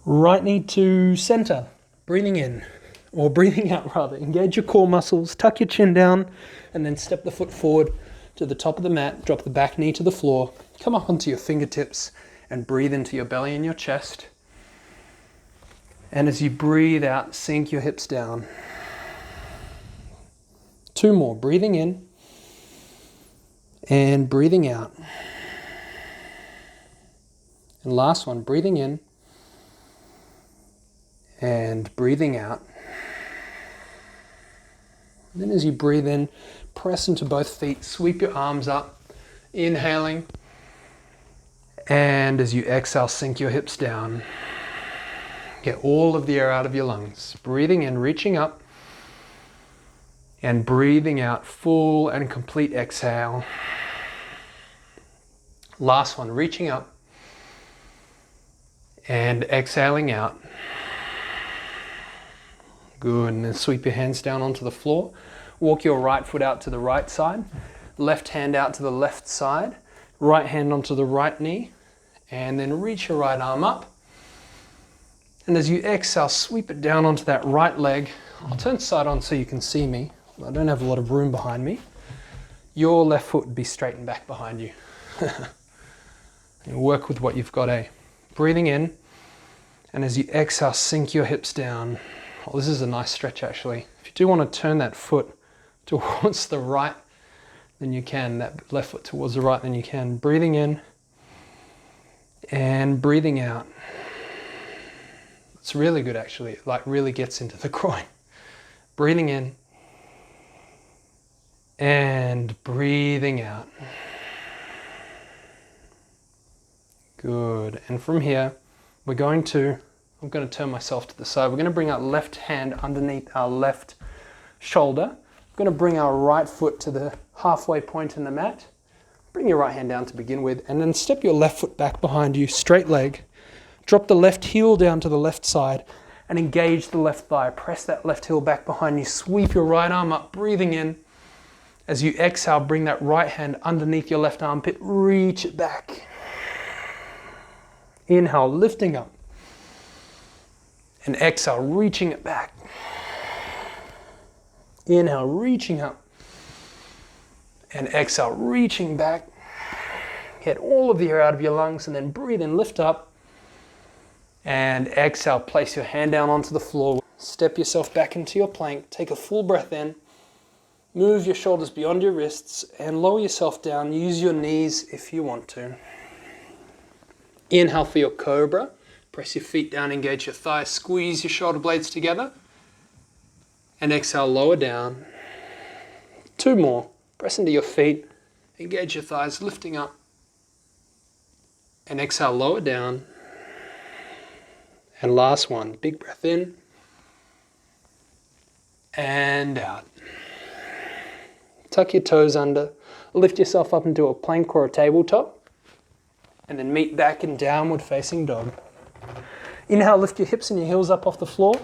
Right knee to center, breathing in, or breathing out rather. Engage your core muscles, tuck your chin down, and then step the foot forward to the top of the mat, drop the back knee to the floor, come up onto your fingertips, and breathe into your belly and your chest. And as you breathe out, sink your hips down. 2 more, breathing in, and breathing out. And last one, breathing in and breathing out. And then as you breathe in, press into both feet, sweep your arms up, inhaling. And as you exhale, sink your hips down. Get all of the air out of your lungs. Breathing in, reaching up. And breathing out, full and complete exhale. Last one, reaching up. And exhaling out. Good, and then sweep your hands down onto the floor. Walk your right foot out to the right side. Left hand out to the left side. Right hand onto the right knee. And then reach your right arm up. And as you exhale, sweep it down onto that right leg. I'll turn side on so you can see me. I don't have a lot of room behind me. Your left foot would be straightened back behind you. And work with what you've got, eh? Breathing in, and as you exhale, sink your hips down. Oh, this is a nice stretch actually. If you do want to turn that foot towards the right, then you can. That left foot towards the right, then you can. Breathing in, and breathing out. It's really good actually. It like really gets into the groin. Breathing in, and breathing out. Good, and from here, I'm going to turn myself to the side. We're going to bring our left hand underneath our left shoulder. I'm going to bring our right foot to the halfway point in the mat. Bring your right hand down to begin with, and then step your left foot back behind you, straight leg. Drop the left heel down to the left side, and engage the left thigh. Press that left heel back behind you, sweep your right arm up, breathing in. As you exhale, bring that right hand underneath your left armpit, reach it back. Inhale, lifting up. And exhale, reaching it back. Inhale, reaching up. And exhale, reaching back. Get all of the air out of your lungs, and then breathe in, lift up. And exhale, place your hand down onto the floor. Step yourself back into your plank. Take a full breath in. Move your shoulders beyond your wrists and lower yourself down. Use your knees if you want to. Inhale for your cobra. Press your feet down, engage your thighs, squeeze your shoulder blades together. And exhale, lower down. 2 more. Press into your feet, engage your thighs, lifting up. And exhale, lower down. And last one, big breath in. And out. Tuck your toes under, lift yourself up into a plank or a tabletop. And then meet back in downward facing dog. Inhale, lift your hips and your heels up off the floor.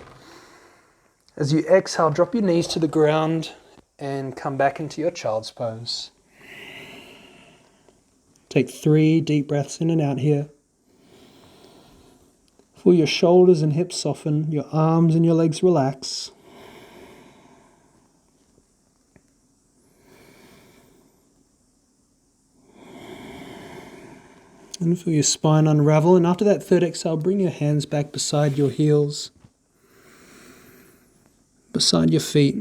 As you exhale, drop your knees to the ground and come back into your child's pose. Take 3 deep breaths in and out here. Feel your shoulders and hips soften, your arms and your legs relax. And feel your spine unravel, and after that third exhale, bring your hands back beside your heels, beside your feet.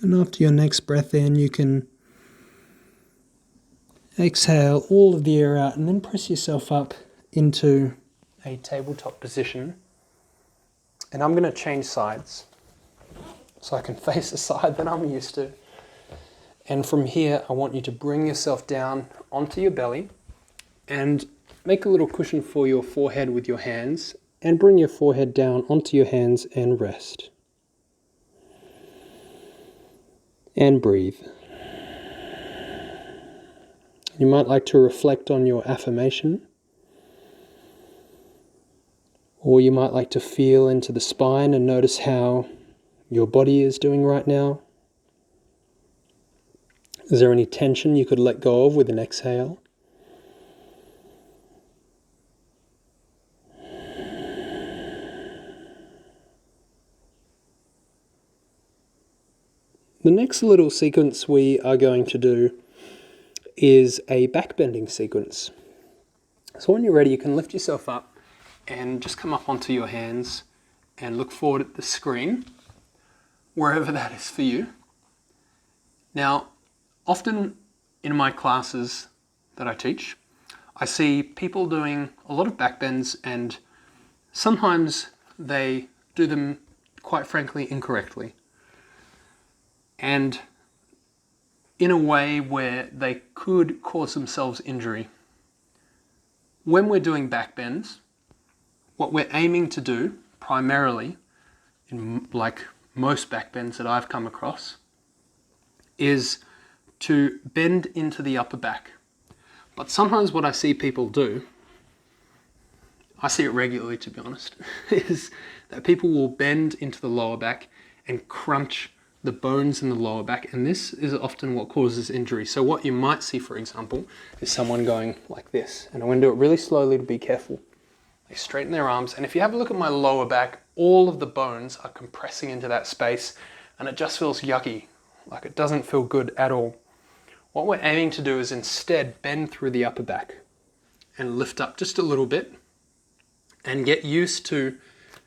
And after your next breath in, you can exhale all of the air out and then press yourself up into a tabletop position. And I'm going to change sides so I can face the side that I'm used to. And from here, I want you to bring yourself down onto your belly and make a little cushion for your forehead with your hands, and bring your forehead down onto your hands and rest. And breathe. You might like to reflect on your affirmation, or you might like to feel into the spine and notice how your body is doing right now. Is there any tension you could let go of with an exhale? The next little sequence we are going to do is a back bending sequence. So when you're ready, you can lift yourself up and just come up onto your hands and look forward at the screen, wherever that is for you. Now, often in my classes that I teach, I see people doing a lot of back bends, and sometimes they do them, quite frankly, incorrectly. And in a way where they could cause themselves injury. When we're doing back bends, what we're aiming to do primarily, in like most back bends that I've come across, is to bend into the upper back. But sometimes what I see people do, I see it regularly to be honest, is that people will bend into the lower back and crunch the bones in the lower back, and this is often what causes injury. So what you might see, for example, is someone going like this, and I'm going to do it really slowly to be careful. They straighten their arms, and if you have a look at my lower back, all of the bones are compressing into that space, and it just feels yucky, like it doesn't feel good at all. What we're aiming to do is instead bend through the upper back and lift up just a little bit and get used to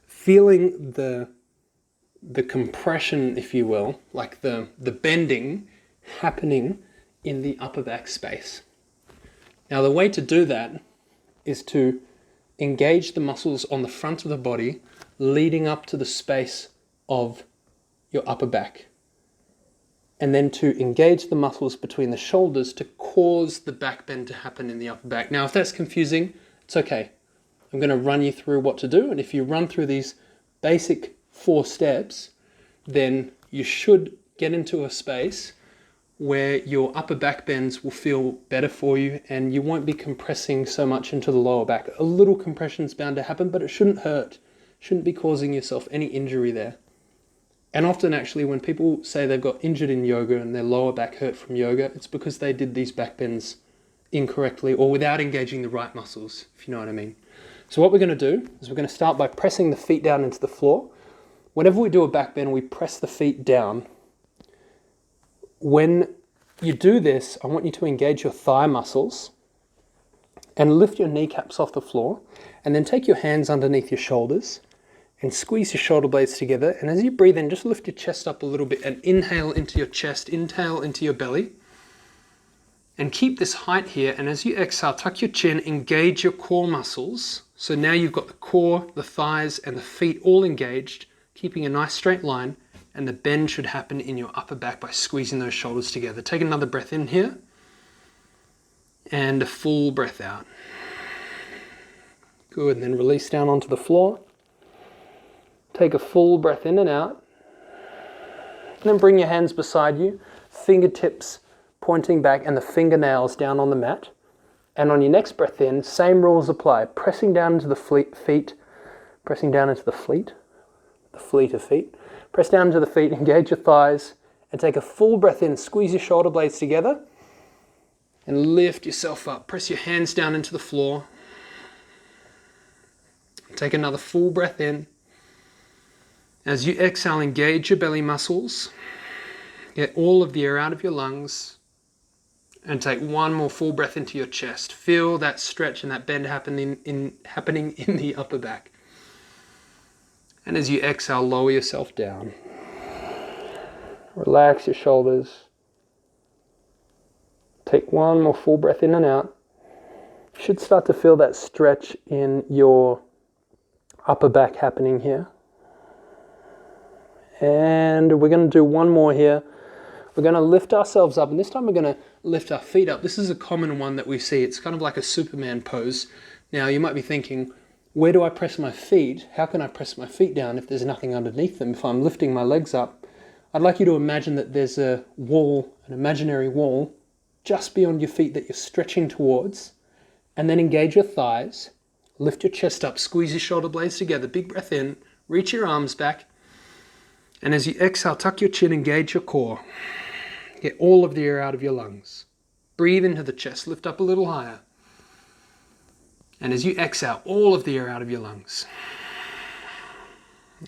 feeling the compression, if you will, like the bending happening in the upper back space. Now the way to do that is to engage the muscles on the front of the body leading up to the space of your upper back, and then to engage the muscles between the shoulders to cause the back bend to happen in the upper back. Now if that's confusing, it's okay. I'm going to run you through what to do, and if you run through these basic 4 steps, then you should get into a space where your upper back bends will feel better for you and you won't be compressing so much into the lower back. A little compression is bound to happen, but it shouldn't hurt. Shouldn't be causing yourself any injury there. And often actually when people say they've got injured in yoga and their lower back hurt from yoga, it's because they did these back bends incorrectly or without engaging the right muscles, if you know what I mean. So what we're going to do is we're going to start by pressing the feet down into the floor. Whenever we do a back bend, we press the feet down. When you do this, I want you to engage your thigh muscles and lift your kneecaps off the floor, and then take your hands underneath your shoulders and squeeze your shoulder blades together. And as you breathe in, just lift your chest up a little bit and inhale into your chest, inhale into your belly. And keep this height here, and as you exhale, tuck your chin, engage your core muscles. So now you've got the core, the thighs, and the feet all engaged, keeping a nice straight line, and the bend should happen in your upper back by squeezing those shoulders together. Take another breath in here, and a full breath out. Good, and then release down onto the floor. Take a full breath in and out. And then bring your hands beside you, fingertips pointing back and the fingernails down on the mat. And on your next breath in, same rules apply. Pressing down into the feet, pressing down into the fleet of feet. Press down into the feet, engage your thighs, and take a full breath in. Squeeze your shoulder blades together and lift yourself up. Press your hands down into the floor. Take another full breath in. As you exhale, engage your belly muscles. Get all of the air out of your lungs. And take one more full breath into your chest. Feel that stretch and that bend happening in the upper back. And as you exhale, lower yourself down. Relax your shoulders. Take one more full breath in and out. You should start to feel that stretch in your upper back happening here. And we're going to do one more here. We're going to lift ourselves up, and this time we're going to lift our feet up. This is a common one that we see. It's kind of like a Superman pose. Now you might be thinking, where do I press my feet? How can I press my feet down if there's nothing underneath them? If I'm lifting my legs up, I'd like you to imagine that there's a wall, an imaginary wall, just beyond your feet that you're stretching towards, and then engage your thighs, lift your chest up, squeeze your shoulder blades together, big breath in, reach your arms back, and as you exhale, tuck your chin, engage your core. Get all of the air out of your lungs. Breathe into the chest, lift up a little higher. And as you exhale, all of the air out of your lungs.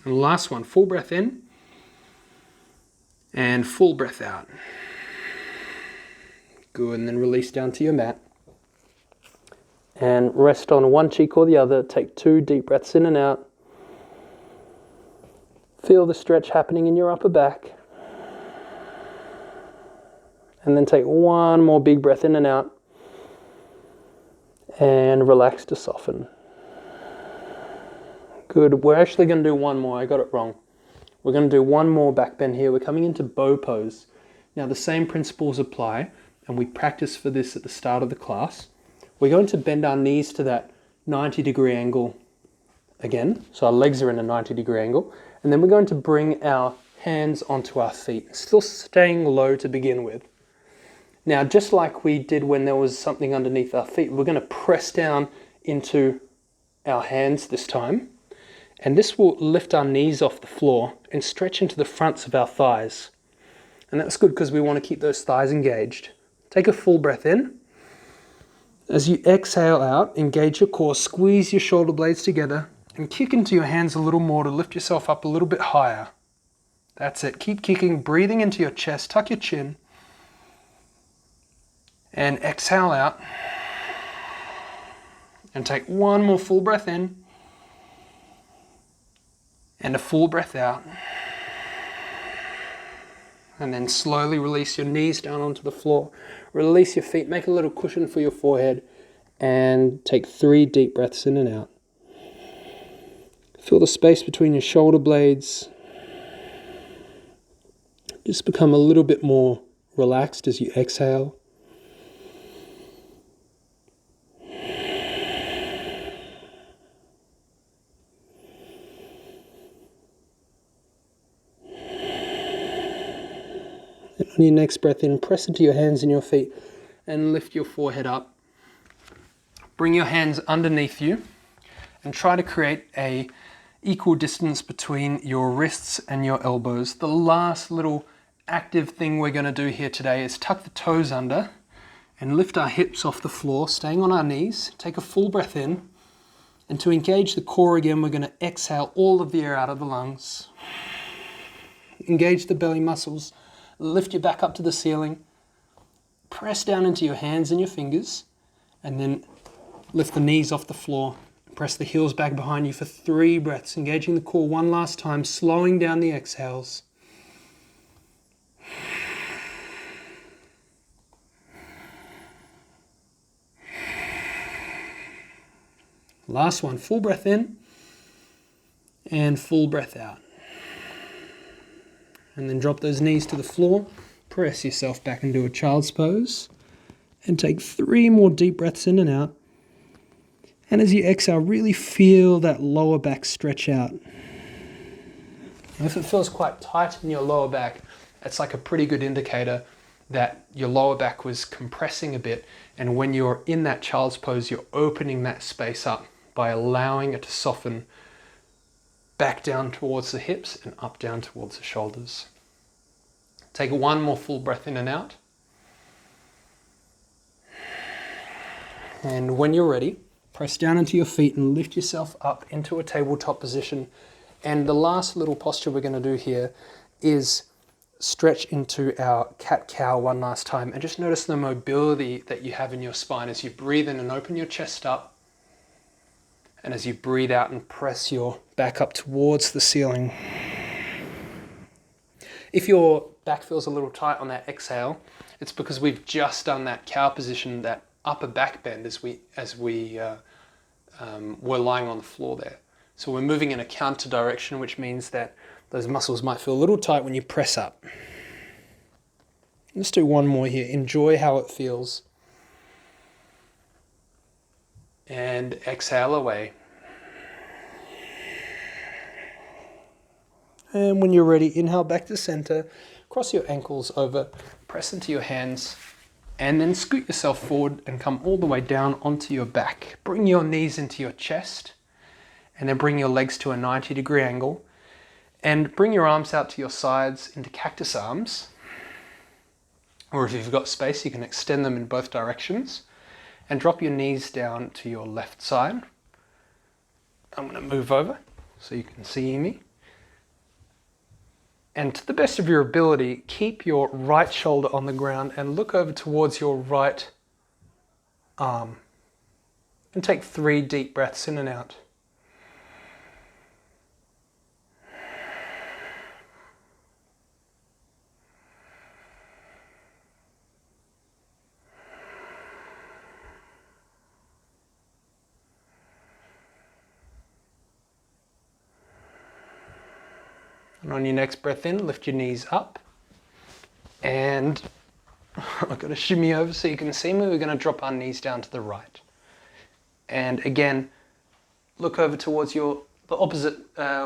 And last one, full breath in and full breath out. Good, and then release down to your mat. And rest on one cheek or the other. Take 2 deep breaths in and out. Feel the stretch happening in your upper back. And then take one more big breath in and out. And relax to soften. Good. We're actually going to do one more. I got it wrong. We're going to do one more back bend here. We're coming into bow pose. Now the same principles apply, and we practice for this at the start of the class. We're going to bend our knees to that 90-degree angle again. So our legs are in a 90-degree angle. And then we're going to bring our hands onto our feet, still staying low to begin with. Now, just like we did when there was something underneath our feet, we're going to press down into our hands this time. And this will lift our knees off the floor and stretch into the fronts of our thighs. And that's good because we want to keep those thighs engaged. Take a full breath in. As you exhale out, engage your core, squeeze your shoulder blades together, and kick into your hands a little more to lift yourself up a little bit higher. That's it. Keep kicking, breathing into your chest, tuck your chin. And exhale out. And take one more full breath in. And a full breath out. And then slowly release your knees down onto the floor. Release your feet, make a little cushion for your forehead. And take 3 deep breaths in and out. Feel the space between your shoulder blades. Just become a little bit more relaxed as you exhale. And on your next breath in, press into your hands and your feet and lift your forehead up. Bring your hands underneath you and try to create a equal distance between your wrists and your elbows. The last little active thing we're going to do here today is tuck the toes under and lift our hips off the floor, staying on our knees. Take a full breath in. And to engage the core again, we're going to exhale all of the air out of the lungs. Engage the belly muscles. Lift your back up to the ceiling. Press down into your hands and your fingers. And then lift the knees off the floor. Press the heels back behind you for 3 breaths, engaging the core one last time, slowing down the exhales. Last one, full breath in and full breath out. And then drop those knees to the floor, press yourself back into a child's pose, and take 3 more deep breaths in and out. And as you exhale, really feel that lower back stretch out. If it feels quite tight in your lower back, it's like a pretty good indicator that your lower back was compressing a bit, and when you're in that child's pose, you're opening that space up by allowing it to soften back down towards the hips and up down towards the shoulders. Take one more full breath in and out. And when you're ready, press down into your feet and lift yourself up into a tabletop position. And the last little posture we're going to do here is stretch into our cat-cow one last time. And just notice the mobility that you have in your spine as you breathe in and open your chest up. And as you breathe out and press your back up towards the ceiling. If your back feels a little tight on that exhale, it's because we've just done that cow position, that upper back bend as we were lying on the floor there. So we're moving in a counter direction, which means that those muscles might feel a little tight when you press up. Let's do one more here. Enjoy how it feels. And exhale away. And when you're ready, inhale back to center, cross your ankles over, press into your hands, and then scoot yourself forward and come all the way down onto your back. Bring your knees into your chest, and then bring your legs to a 90-degree angle, and bring your arms out to your sides into cactus arms. Or if you've got space, you can extend them in both directions, and drop your knees down to your left side. I'm going to move over so you can see me. And to the best of your ability, keep your right shoulder on the ground and look over towards your right arm. And take 3 deep breaths in and out. And on your next breath in, lift your knees up. And I've got to shimmy over so you can see me. We're going to drop our knees down to the right. And again, look over towards the opposite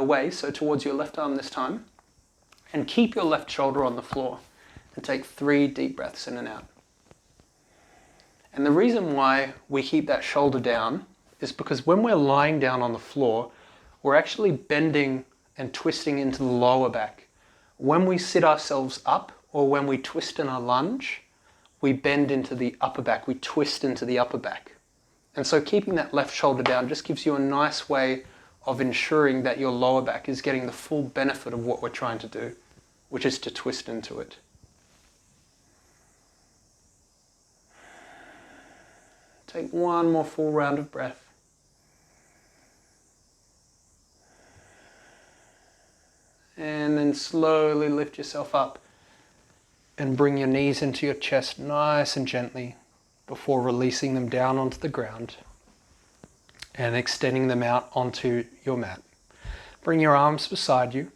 way, so towards your left arm this time. And keep your left shoulder on the floor. And take 3 deep breaths in and out. And the reason why we keep that shoulder down is because when we're lying down on the floor, we're actually bending and twisting into the lower back. When we sit ourselves up or when we twist in a lunge, we bend into the upper back, we twist into the upper back. And so keeping that left shoulder down just gives you a nice way of ensuring that your lower back is getting the full benefit of what we're trying to do, which is to twist into it. Take one more full round of breath. And then slowly lift yourself up and bring your knees into your chest nice and gently before releasing them down onto the ground and extending them out onto your mat. Bring your arms beside you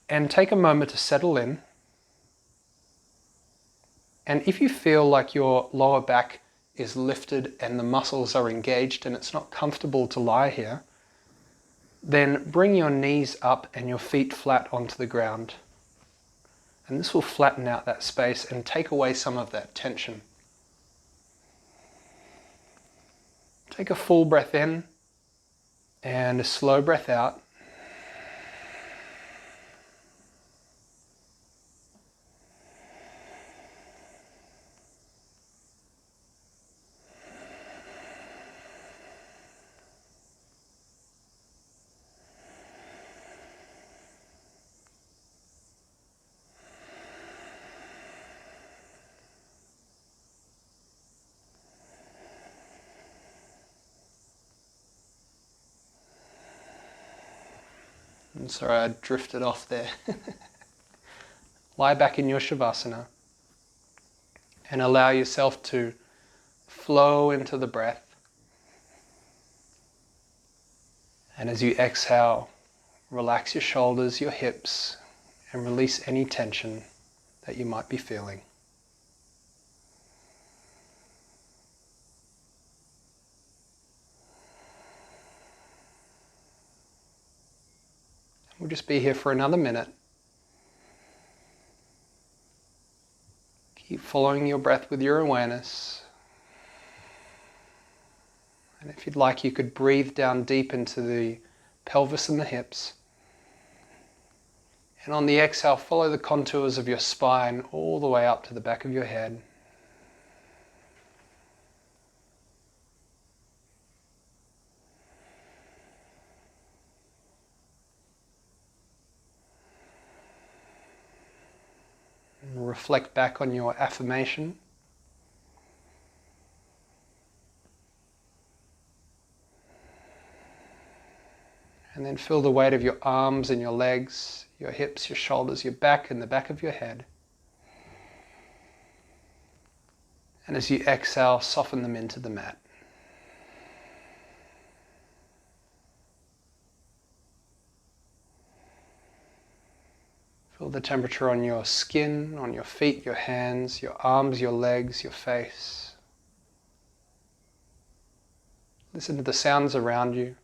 and take a moment to settle in. And if you feel like your lower back is lifted and the muscles are engaged and it's not comfortable to lie here, then bring your knees up and your feet flat onto the ground. And this will flatten out that space and take away some of that tension. Take a full breath in and a slow breath out. I'm sorry, I drifted off there. Lie back in your Shavasana and allow yourself to flow into the breath. And as you exhale, relax your shoulders, your hips, and release any tension that you might be feeling. We'll just be here for another minute. Keep following your breath with your awareness. And if you'd like, you could breathe down deep into the pelvis and the hips. And on the exhale, follow the contours of your spine all the way up to the back of your head. And reflect back on your affirmation. And then feel the weight of your arms and your legs, your hips, your shoulders, your back, and the back of your head. And as you exhale, soften them into the mat. Feel the temperature on your skin, on your feet, your hands, your arms, your legs, your face. Listen to the sounds around you.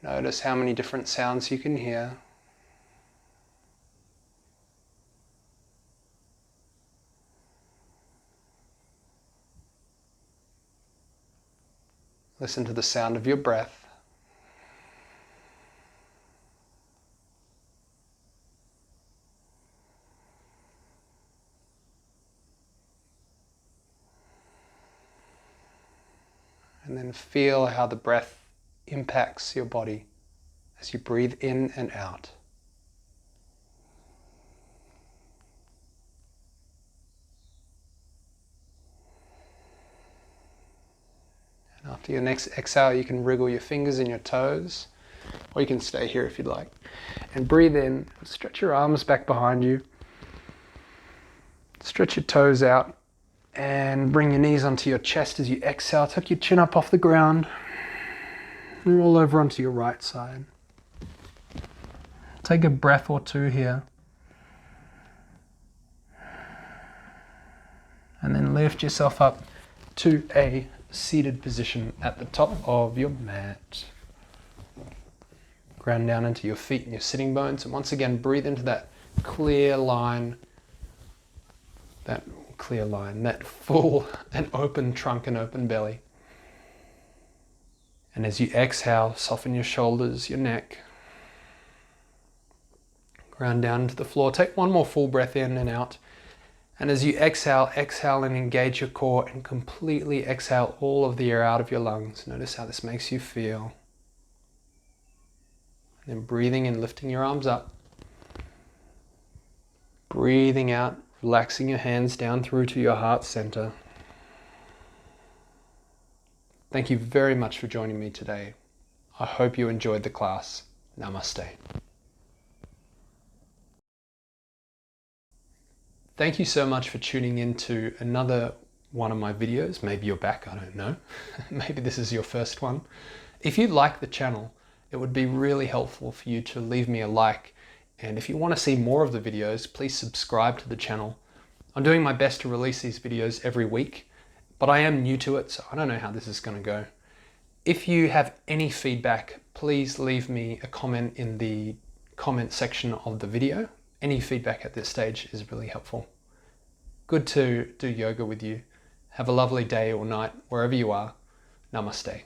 Notice how many different sounds you can hear. Listen to the sound of your breath. And then feel how the breath impacts your body as you breathe in and out. And after your next exhale, you can wriggle your fingers and your toes, or you can stay here if you'd like. And breathe in, stretch your arms back behind you, stretch your toes out, and bring your knees onto your chest as you exhale. Tuck your chin up off the ground. Roll over onto your right side. Take a breath or two here. And then lift yourself up to a seated position at the top of your mat. Ground down into your feet and your sitting bones. And once again, breathe into that clear line, that full and open trunk and open belly. And as you exhale, soften your shoulders, your neck. Ground down into the floor. Take one more full breath in and out. And as you exhale, exhale and engage your core and completely exhale all of the air out of your lungs. Notice how this makes you feel. And then breathing in, lifting your arms up. Breathing out, relaxing your hands down through to your heart center. Thank you very much for joining me today. I hope you enjoyed the class. Namaste. Thank you so much for tuning in to another one of my videos. Maybe you're back, I don't know. Maybe this is your first one. If you like the channel, it would be really helpful for you to leave me a like. And if you want to see more of the videos, please subscribe to the channel. I'm doing my best to release these videos every week. But I am new to it, so I don't know how this is going to go. If you have any feedback, please leave me a comment in the comment section of the video. Any feedback at this stage is really helpful. Good to do yoga with you. Have a lovely day or night, wherever you are. Namaste.